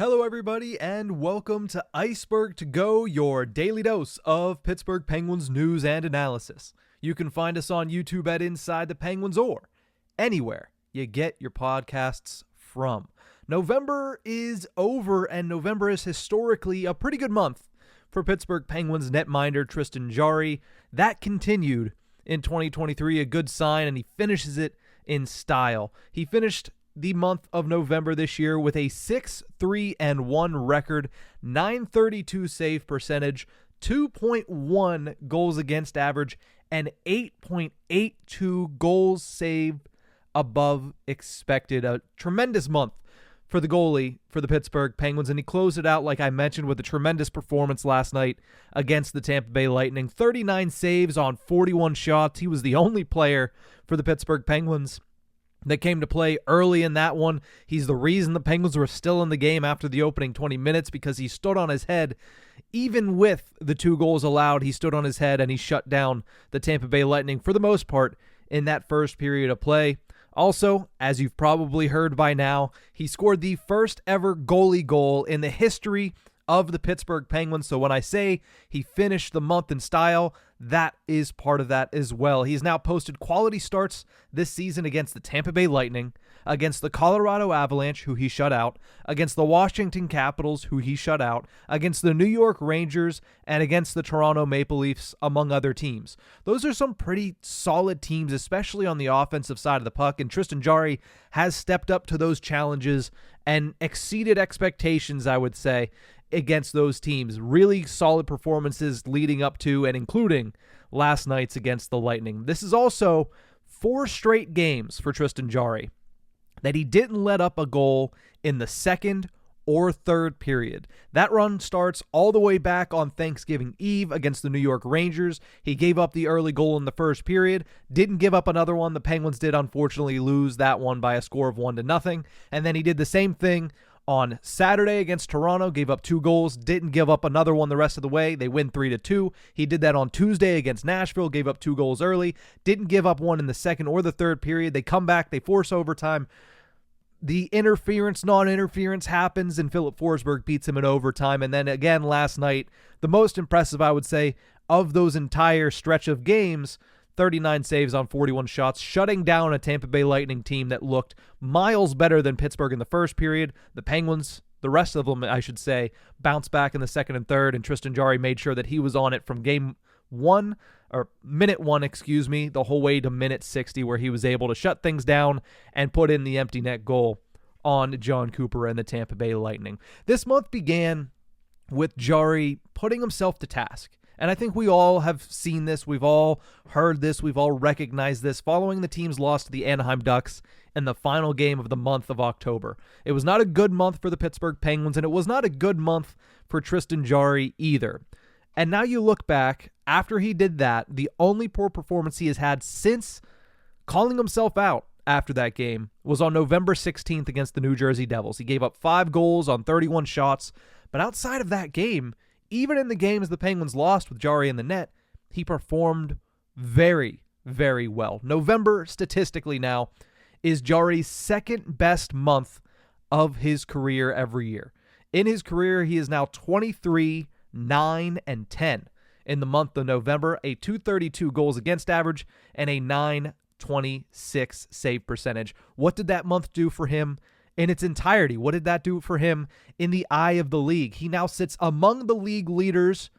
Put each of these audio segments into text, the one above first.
Hello, everybody, and welcome to Ice-Burgh To Go, your daily dose of Pittsburgh Penguins news and analysis. You can find us on YouTube at Inside the Penguins or anywhere you get your podcasts from. November is over, and November is historically a pretty good month for Pittsburgh Penguins netminder Tristan Jarry. That continued in 2023, a good sign, and he finishes it in style. He finished the month of November this year with a 6-3-1 record, .932 save percentage, 2.1 goals against average, and 8.82 goals saved above expected. A tremendous month for the goalie for the Pittsburgh Penguins, and he closed it out, like I mentioned, with a tremendous performance last night against the Tampa Bay Lightning. 39 saves on 41 shots. He was the only player for the Pittsburgh Penguins that came to play early in that one. He's the reason the Penguins were still in the game after the opening 20 minutes because he stood on his head. Even with the 2 goals allowed, he stood on his head and he shut down the Tampa Bay Lightning for the most part in that first period of play. Also, as you've probably heard by now, he scored the first ever goalie goal in the history of the Pittsburgh Penguins. So when I say he finished the month in style, that is part of that as well. He's now posted quality starts this season against the Tampa Bay Lightning, against the Colorado Avalanche, who he shut out, against the Washington Capitals, who he shut out, against the New York Rangers, and against the Toronto Maple Leafs, among other teams. Those are some pretty solid teams, especially on the offensive side of the puck, and Tristan Jarry has stepped up to those challenges and exceeded expectations, I would say, against those teams. Really solid performances leading up to and including last night's against the Lightning. This is also 4 straight games for Tristan Jarry that he didn't let up a goal in the second or third period. That run starts all the way back on Thanksgiving Eve against the New York Rangers. He gave up the early goal in the first period, didn't give up another one. The Penguins did unfortunately lose that one by a score of 1-0. And then he did the same thing on Saturday against Toronto, gave up 2 goals, didn't give up another one the rest of the way. They win 3-2. He did that on Tuesday against Nashville, gave up 2 goals early, didn't give up one in the second or the third period. They come back, they force overtime. The non-interference happens, and Philip Forsberg beats him in overtime. And then again last night, the most impressive, I would say, of those entire stretch of games, 39 saves on 41 shots, shutting down a Tampa Bay Lightning team that looked miles better than Pittsburgh in the first period. The Penguins, the rest of them, I should say, bounced back in the second and third, and Tristan Jarry made sure that he was on it from minute one, the whole way to minute 60, where he was able to shut things down and put in the empty net goal on John Cooper and the Tampa Bay Lightning. This month began with Jarry putting himself to task. And I think we all have seen this, we've all heard this, we've all recognized this following the team's loss to the Anaheim Ducks in the final game of the month of October. It was not a good month for the Pittsburgh Penguins, and it was not a good month for Tristan Jarry either. And now you look back, after he did that, the only poor performance he has had since calling himself out after that game was on November 16th against the New Jersey Devils. He gave up 5 goals on 31 shots, but outside of that game, even in the games the Penguins lost with Jarry in the net, he performed very, very well. November, statistically now, is Jarry's second best month of his career every year. In his career, he is now 23, 9, and 10 in the month of November, a .232 goals against average, and a .926 save percentage. What did that month do for him in its entirety? What did that do for him in the eye of the league? He now sits among the league leaders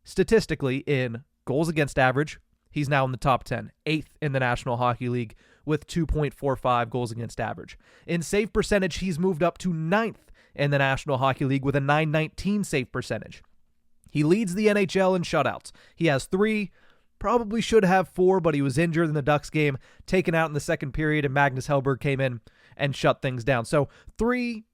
statistically in goals against average. He's now in the top 10, 8th in the National Hockey League with 2.45 goals against average. In save percentage, he's moved up to 9th in the National Hockey League with a .919 save percentage. He leads the NHL in shutouts. He has 3, probably should have 4, but he was injured in the Ducks game, taken out in the second period, and Magnus Hellberg came in and shut things down. So 3.5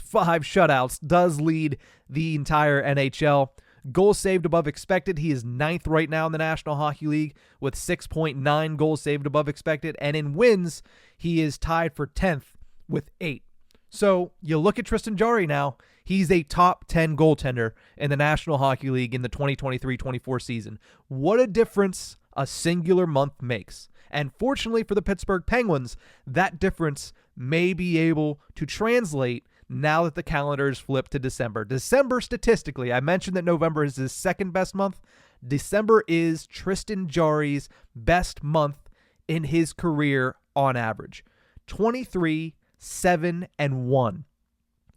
shutouts does lead the entire NHL. Goals saved above expected, he is 9th right now in the National Hockey League with 6.9 goals saved above expected. And in wins, he is tied for 10th with 8. So you look at Tristan Jarry now, he's a top 10 goaltender in the National Hockey League in the 2023-24 season. What a difference a singular month makes. And fortunately for the Pittsburgh Penguins, that difference may be able to translate now that the calendar is flipped to December. December, statistically, I mentioned that November is his second best month. December is Tristan Jarry's best month in his career on average. 23, 7, and 1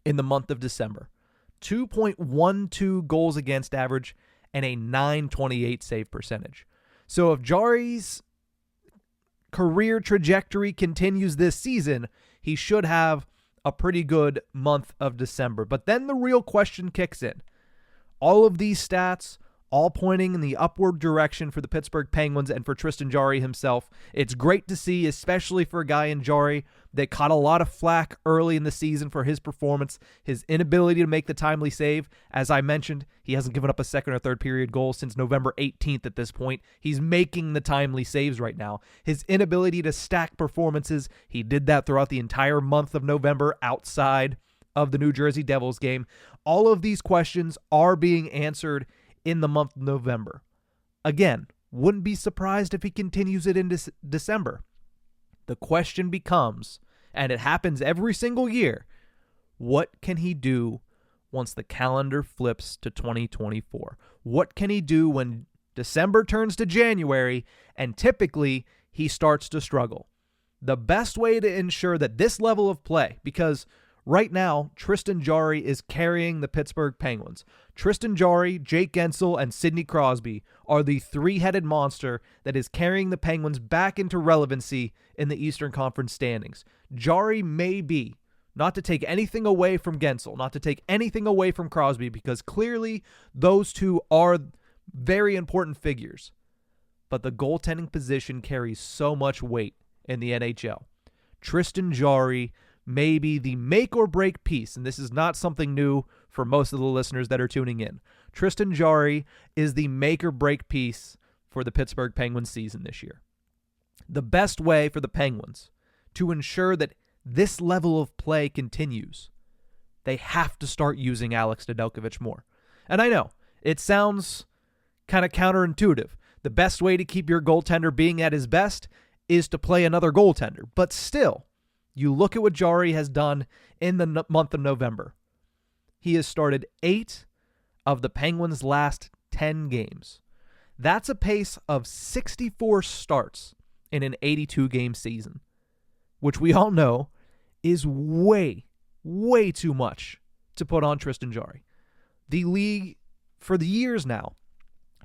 in the month of December. 2.12 goals against average and a .928 save percentage. So if Jarry's career trajectory continues this season, he should have a pretty good month of December. But then the real question kicks in. All of these stats, all pointing in the upward direction for the Pittsburgh Penguins and for Tristan Jarry himself. It's great to see, especially for a guy in Jarry that caught a lot of flack early in the season for his performance, his inability to make the timely save. As I mentioned, he hasn't given up a second or third period goal since November 18th at this point. He's making the timely saves right now. His inability to stack performances, he did that throughout the entire month of November outside of the New Jersey Devils game. All of these questions are being answered in the month of November. Again, wouldn't be surprised if he continues it into December. The question becomes, and it happens every single year, what can he do once the calendar flips to 2024? What can he do when December turns to January and typically he starts to struggle? The best way to ensure that this level of play, because right now, Tristan Jarry is carrying the Pittsburgh Penguins. Tristan Jarry, Jake Guentzel, and Sidney Crosby are the three-headed monster that is carrying the Penguins back into relevancy in the Eastern Conference standings. Jarry may be, not to take anything away from Guentzel, not to take anything away from Crosby, because clearly those two are very important figures. But the goaltending position carries so much weight in the NHL. Tristan Jarry may be the make-or-break piece, and this is not something new for most of the listeners that are tuning in. Tristan Jarry is the make-or-break piece for the Pittsburgh Penguins season this year. The best way for the Penguins to ensure that this level of play continues, they have to start using Alex Nedeljkovic more. And I know, it sounds kind of counterintuitive. The best way to keep your goaltender being at his best is to play another goaltender, but still, you look at what Jarry has done in the month of November. He has started 8 of the Penguins' last 10 games. That's a pace of 64 starts in an 82-game season, which we all know is way, way too much to put on Tristan Jarry. The league, for the years now,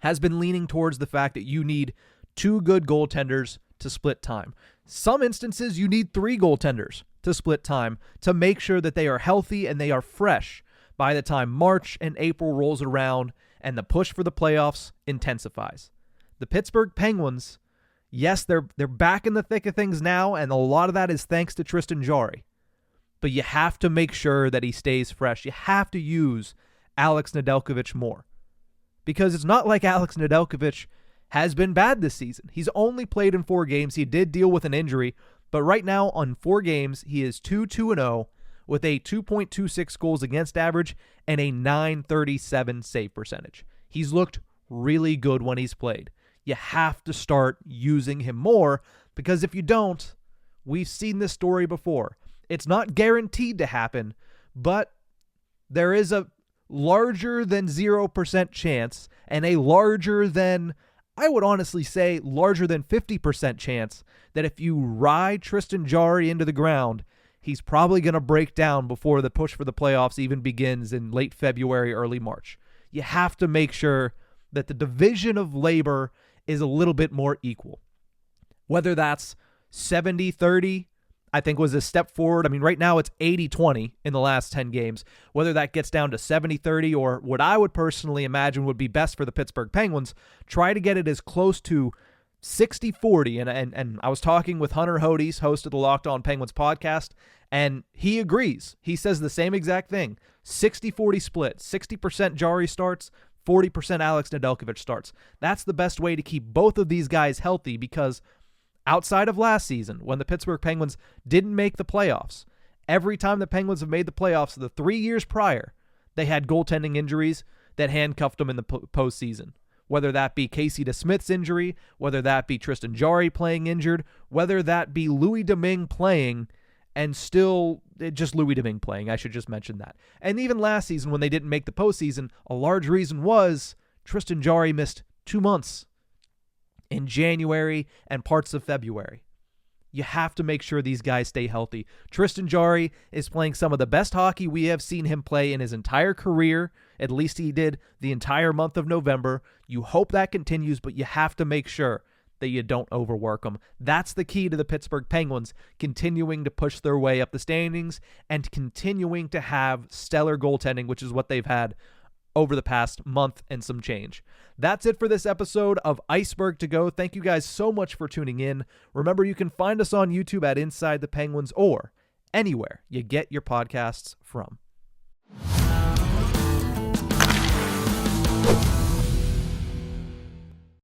has been leaning towards the fact that you need 2 good goaltenders to split time. Some instances, you need 3 goaltenders to split time to make sure that they are healthy and they are fresh by the time March and April rolls around and the push for the playoffs intensifies. The Pittsburgh Penguins, yes, they're back in the thick of things now, and a lot of that is thanks to Tristan Jarry. But you have to make sure that he stays fresh. You have to use Alex Nedeljkovic more. Because it's not like Alex Nedeljkovic has been bad this season. He's only played in 4 games. He did deal with an injury, but right now on 4 games, he is 2-2-0 with a 2.26 goals against average and a .937 save percentage. He's looked really good when he's played. You have to start using him more, because if you don't, we've seen this story before. It's not guaranteed to happen, but there is a larger than 0% chance and a larger than, I would honestly say, larger than 50% chance that if you ride Tristan Jarry into the ground, he's probably going to break down before the push for the playoffs even begins in late February, early March. You have to make sure that the division of labor is a little bit more equal. Whether that's 70-30, I think was a step forward. I mean, right now it's 80-20 in the last 10 games. Whether that gets down to 70-30 or what I would personally imagine would be best for the Pittsburgh Penguins, try to get it as close to 60-40. And I was talking with Hunter Hodes, host of the Locked On Penguins podcast, and he agrees. He says the same exact thing. 60-40 split. 60% Jarry starts, 40% Alex Nedeljkovic starts. That's the best way to keep both of these guys healthy, because outside of last season, when the Pittsburgh Penguins didn't make the playoffs, every time the Penguins have made the playoffs the 3 years prior, they had goaltending injuries that handcuffed them in the postseason. Whether that be Casey DeSmith's injury, whether that be Tristan Jarry playing injured, whether that be Louis Domingue playing and still just Louis Domingue playing. I should just mention that. And even last season when they didn't make the postseason, a large reason was Tristan Jarry missed 2 months in January and parts of February. You have to make sure these guys stay healthy. Tristan Jarry is playing some of the best hockey we have seen him play in his entire career. At least he did the entire month of November. You hope that continues, but you have to make sure that you don't overwork them. That's the key to the Pittsburgh Penguins continuing to push their way up the standings and continuing to have stellar goaltending, which is what they've had over the past month and some change. That's it for this episode of Ice-Burgh To Go. Thank you guys so much for tuning in. Remember, you can find us on YouTube at Inside the Penguins or anywhere you get your podcasts from.